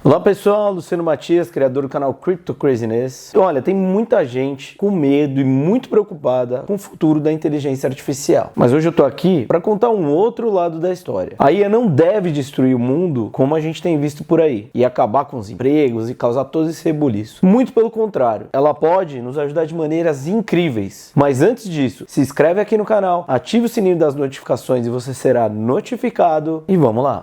Olá pessoal, Luciano Matias, criador do canal Crypto Craziness. Olha, tem muita gente com medo e muito preocupada com o futuro da inteligência artificial. Mas hoje eu tô aqui para contar um outro lado da história. A IA não deve destruir o mundo como a gente tem visto por aí e acabar com os empregos e causar todo esse rebuliço. Muito pelo contrário, ela pode nos ajudar de maneiras incríveis. Mas antes disso, se inscreve aqui no canal, ative o sininho das notificações e você será notificado. E vamos lá!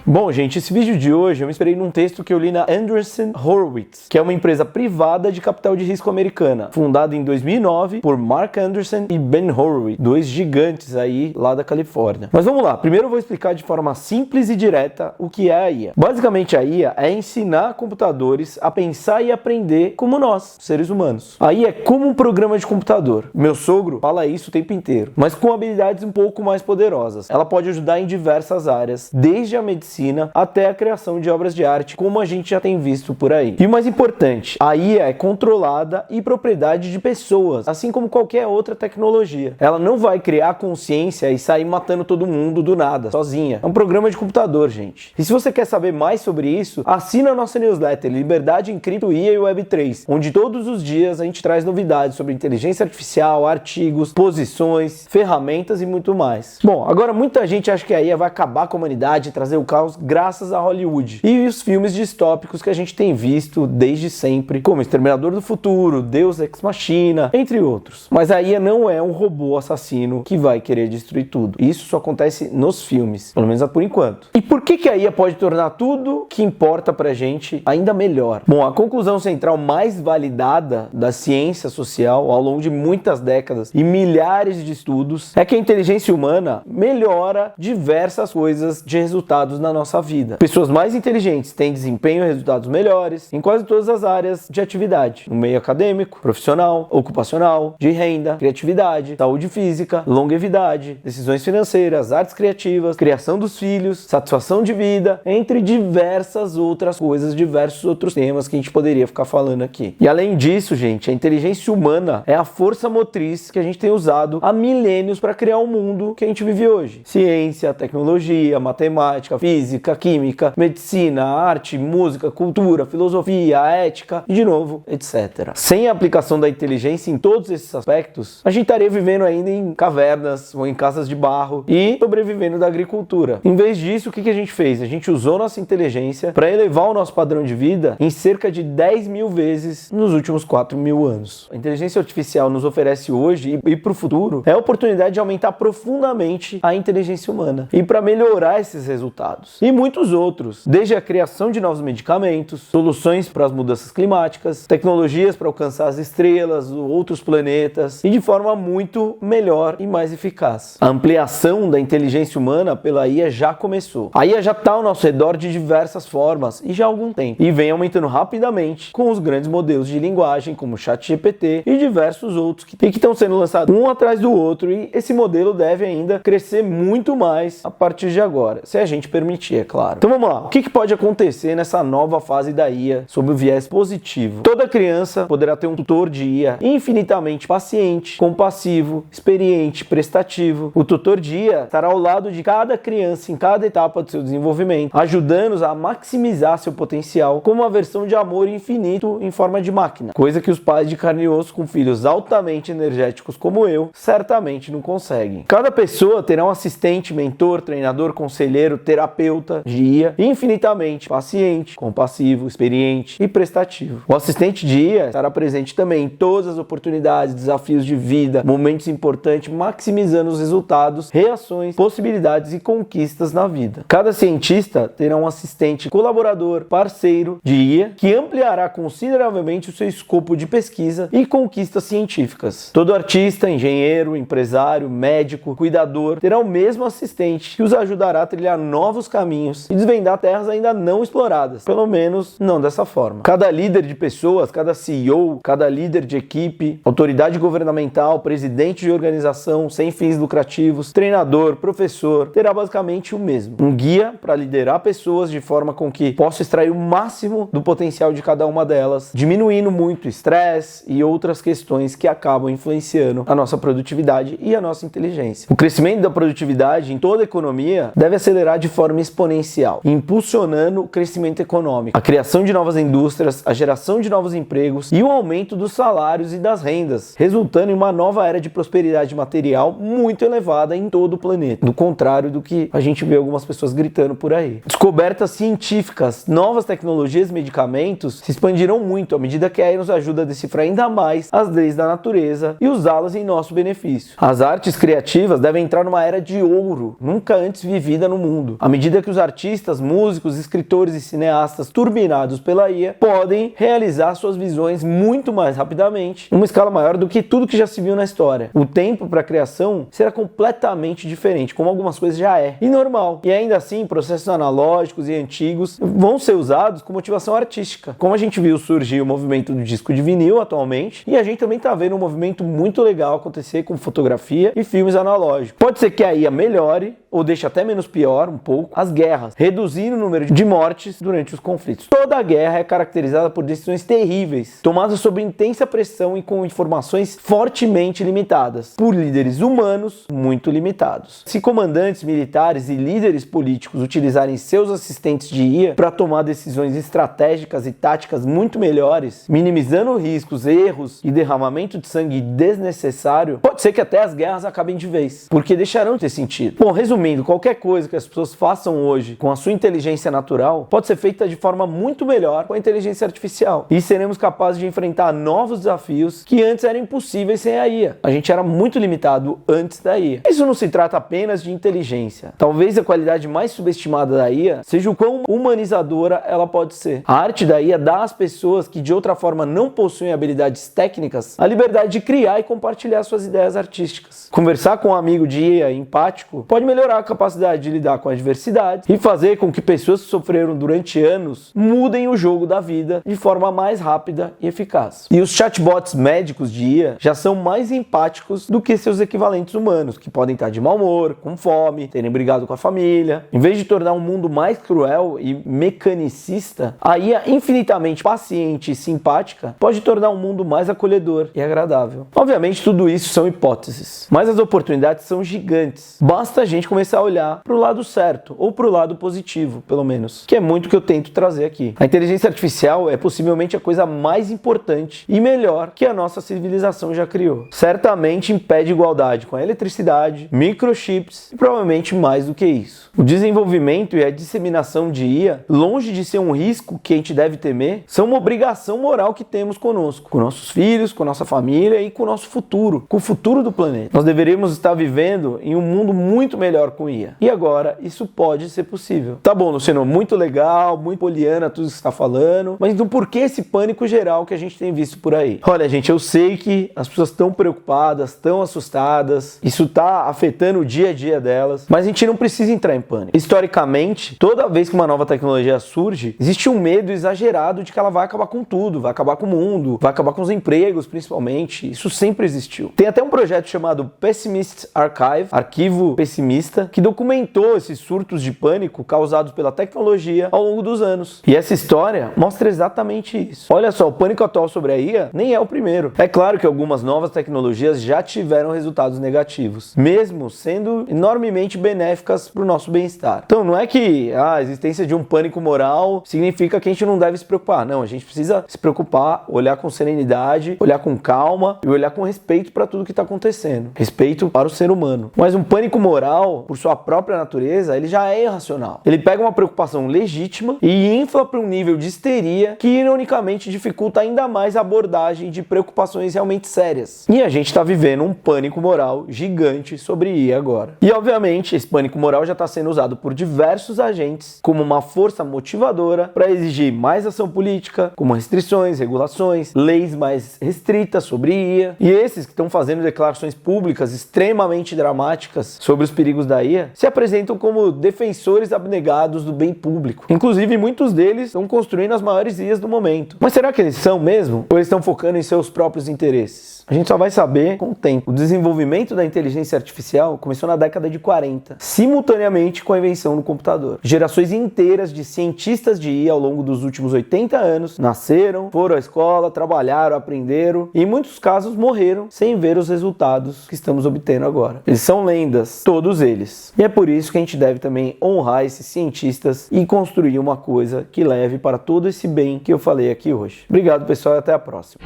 Bom, gente, esse vídeo de hoje eu me inspirei num texto que eu li na Andreessen Horowitz, que é uma empresa privada de capital de risco americana, fundada em 2009 por Mark Andreessen e Ben Horowitz, dois gigantes aí lá da Califórnia. Mas vamos lá, primeiro eu vou explicar de forma simples e direta o que é a IA. Basicamente a IA é ensinar computadores a pensar e aprender como nós, seres humanos. A IA é como um programa de computador. Meu sogro fala isso o tempo inteiro, mas com habilidades um pouco mais poderosas. Ela pode ajudar em diversas áreas, desde a medicina até a criação de obras de arte, como a gente já tem visto por aí. E o mais importante, a IA é controlada e propriedade de pessoas, assim como qualquer outra tecnologia. Ela não vai criar consciência e sair matando todo mundo do nada, sozinha. É um programa de computador, gente. E se você quer saber mais sobre isso, assina a nossa newsletter Liberdade em Cripto, IA e Web3, onde todos os dias a gente traz novidades sobre inteligência artificial, artigos, posições, ferramentas e muito mais. Bom, agora muita gente acha que a IA vai acabar com a humanidade e trazer o caos graças a Hollywood e os filmes distópicos que a gente tem visto desde sempre, como Exterminador do Futuro, Deus Ex Machina, entre outros. Mas a IA não é um robô assassino que vai querer destruir tudo. Isso só acontece nos filmes, pelo menos por enquanto. E por que a IA pode tornar tudo que importa pra gente ainda melhor? Bom, a conclusão central mais validada da ciência social ao longo de muitas décadas e milhares de estudos é que a inteligência humana melhora diversas coisas de resultados na nossa vida. Pessoas mais inteligentes têm desempenho e resultados melhores em quase todas as áreas de atividade, no meio acadêmico, profissional, ocupacional, de renda, criatividade, saúde física, longevidade, decisões financeiras, artes criativas, criação dos filhos, satisfação de vida, entre diversas outras coisas, diversos outros temas que a gente poderia ficar falando aqui. E além disso, gente, a inteligência humana é a força motriz que a gente tem usado há milênios para criar o mundo que a gente vive hoje. Ciência, tecnologia, matemática, física, química, medicina, arte, música, cultura, filosofia, ética e, de novo, etc. Sem a aplicação da inteligência em todos esses aspectos, a gente estaria vivendo ainda em cavernas ou em casas de barro e sobrevivendo da agricultura. Em vez disso, o que a gente fez? A gente usou nossa inteligência para elevar o nosso padrão de vida em cerca de 10 mil vezes nos últimos 4 mil anos. A inteligência artificial nos oferece hoje e para o futuro é a oportunidade de aumentar profundamente a inteligência humana e para melhorar esses resultados. E muitos outros, desde a criação de novos medicamentos, soluções para as mudanças climáticas, tecnologias para alcançar as estrelas, outros planetas e de forma muito melhor e mais eficaz. A ampliação da inteligência humana pela IA já começou. A IA já está ao nosso redor de diversas formas e já há algum tempo e vem aumentando rapidamente com os grandes modelos de linguagem como o ChatGPT e diversos outros que estão sendo lançados um atrás do outro, e esse modelo deve ainda crescer muito mais a partir de agora, se a gente permitir, é claro. Então vamos lá, o que pode acontecer nessa nova fase da IA sob o viés positivo? Toda criança poderá ter um tutor de IA infinitamente paciente, compassivo, experiente, prestativo. O tutor de IA estará ao lado de cada criança em cada etapa do seu desenvolvimento, ajudando-os a maximizar seu potencial como uma versão de amor infinito em forma de máquina, coisa que os pais de carne e osso com filhos altamente energéticos como eu certamente não conseguem. Cada pessoa terá um assistente, mentor, treinador, conselheiro, terapeuta de IA infinitamente paciente, compassivo, experiente e prestativo. O assistente de IA estará presente também em todas as oportunidades, desafios de vida, momentos importantes, maximizando os resultados, reações, possibilidades e conquistas na vida. Cada cientista terá um assistente colaborador, parceiro de IA, que ampliará consideravelmente o seu escopo de pesquisa e conquistas científicas. Todo artista, engenheiro, empresário, médico, cuidador terá o mesmo assistente que os ajudará a trilhar novos caminhos caminhos e desvendar terras ainda não exploradas, pelo menos não dessa forma. Cada líder de pessoas, cada CEO, cada líder de equipe, autoridade governamental, presidente de organização sem fins lucrativos, treinador, professor, terá basicamente o mesmo. Um guia para liderar pessoas de forma com que possa extrair o máximo do potencial de cada uma delas, diminuindo muito o estresse e outras questões que acabam influenciando a nossa produtividade e a nossa inteligência. O crescimento da produtividade em toda a economia deve acelerar de forma exponencial, impulsionando o crescimento econômico, a criação de novas indústrias, a geração de novos empregos e o aumento dos salários e das rendas, resultando em uma nova era de prosperidade material muito elevada em todo o planeta, do contrário do que a gente vê algumas pessoas gritando por aí. Descobertas científicas, novas tecnologias e medicamentos se expandirão muito à medida que a AI nos ajuda a decifrar ainda mais as leis da natureza e usá-las em nosso benefício. As artes criativas devem entrar numa era de ouro, nunca antes vivida no mundo, à medida que os artistas, músicos, escritores e cineastas turbinados pela IA podem realizar suas visões muito mais rapidamente, uma escala maior do que tudo que já se viu na história. O tempo para a criação será completamente diferente, como algumas coisas já é, e normal. E ainda assim, processos analógicos e antigos vão ser usados com motivação artística. Como a gente viu surgir o movimento do disco de vinil atualmente, e a gente também está vendo um movimento muito legal acontecer com fotografia e filmes analógicos. Pode ser que a IA melhore, ou deixe até menos pior, um pouco, as guerras, reduzindo o número de mortes durante os conflitos. Toda a guerra é caracterizada por decisões terríveis, tomadas sob intensa pressão e com informações fortemente limitadas, por líderes humanos muito limitados. Se comandantes militares e líderes políticos utilizarem seus assistentes de IA para tomar decisões estratégicas e táticas muito melhores, minimizando riscos, erros e derramamento de sangue desnecessário, pode ser que até as guerras acabem de vez, porque deixarão de ter sentido. Bom, resumindo, qualquer coisa que as pessoas façam hoje com a sua inteligência natural pode ser feita de forma muito melhor com a inteligência artificial, e seremos capazes de enfrentar novos desafios que antes eram impossíveis sem a IA. A gente era muito limitado antes da IA. Isso não se trata apenas de inteligência. Talvez a qualidade mais subestimada da IA seja o quão humanizadora ela pode ser. A arte da IA dá às pessoas que de outra forma não possuem habilidades técnicas a liberdade de criar e compartilhar suas ideias artísticas. Conversar com um amigo de IA empático pode melhorar a capacidade de lidar com a diversidade e fazer com que pessoas que sofreram durante anos mudem o jogo da vida de forma mais rápida e eficaz. E os chatbots médicos de IA já são mais empáticos do que seus equivalentes humanos, que podem estar de mau humor, com fome, terem brigado com a família. Em vez de tornar um mundo mais cruel e mecanicista, a IA infinitamente paciente e simpática pode tornar um mundo mais acolhedor e agradável. Obviamente tudo isso são hipóteses, mas as oportunidades são gigantes. Basta a gente começar a olhar para o lado certo, ou para o lado positivo, pelo menos, que é muito que eu tento trazer aqui. A inteligência artificial é possivelmente a coisa mais importante e melhor que a nossa civilização já criou. Certamente impede igualdade com a eletricidade, microchips e provavelmente mais do que isso. O desenvolvimento e a disseminação de IA, longe de ser um risco que a gente deve temer, são uma obrigação moral que temos conosco, com nossos filhos, com nossa família e com o nosso futuro, com o futuro do planeta. Nós deveríamos estar vivendo em um mundo muito melhor com IA. E agora, isso pode ser possível. Tá bom, Luciano, muito legal, muito poliana tudo isso que você está falando, mas então por que esse pânico geral que a gente tem visto por aí? Olha, gente, eu sei que as pessoas estão preocupadas, estão assustadas, isso está afetando o dia a dia delas, mas a gente não precisa entrar em pânico. Historicamente, toda vez que uma nova tecnologia surge, existe um medo exagerado de que ela vai acabar com tudo, vai acabar com o mundo, vai acabar com os empregos, principalmente. Isso sempre existiu. Tem até um projeto chamado Pessimist Archive, Arquivo Pessimista, que documentou esses surtos de pânico causados pela tecnologia ao longo dos anos. E essa história mostra exatamente isso. Olha só, o pânico atual sobre a IA nem é o primeiro. É claro que algumas novas tecnologias já tiveram resultados negativos, mesmo sendo enormemente benéficas para o nosso bem-estar. Então não é que a existência de um pânico moral significa que a gente não deve se preocupar. Não, a gente precisa se preocupar, olhar com serenidade, olhar com calma e olhar com respeito para tudo que está acontecendo. Respeito para o ser humano. Mas um pânico moral, por sua própria natureza, ele já é irracional. Ele pega uma preocupação legítima e infla para um nível de histeria que ironicamente dificulta ainda mais a abordagem de preocupações realmente sérias. E a gente está vivendo um pânico moral gigante sobre IA agora. E obviamente esse pânico moral já está sendo usado por diversos agentes como uma força motivadora para exigir mais ação política, como restrições, regulações, leis mais restritas sobre IA. E esses que estão fazendo declarações públicas extremamente dramáticas sobre os perigos da IA se apresentam como defensores defensores abnegados do bem público. Inclusive, muitos deles estão construindo as maiores IAs do momento. Mas será que eles são mesmo? Ou eles estão focando em seus próprios interesses? A gente só vai saber com o tempo. O desenvolvimento da inteligência artificial começou na década de 40, simultaneamente com a invenção do computador. Gerações inteiras de cientistas de IA ao longo dos últimos 80 anos nasceram, foram à escola, trabalharam, aprenderam e em muitos casos morreram sem ver os resultados que estamos obtendo agora. Eles são lendas, todos eles. E é por isso que a gente deve também honrar esses cientistas e construir uma coisa que leve para todo esse bem que eu falei aqui hoje. Obrigado, pessoal, e até a próxima.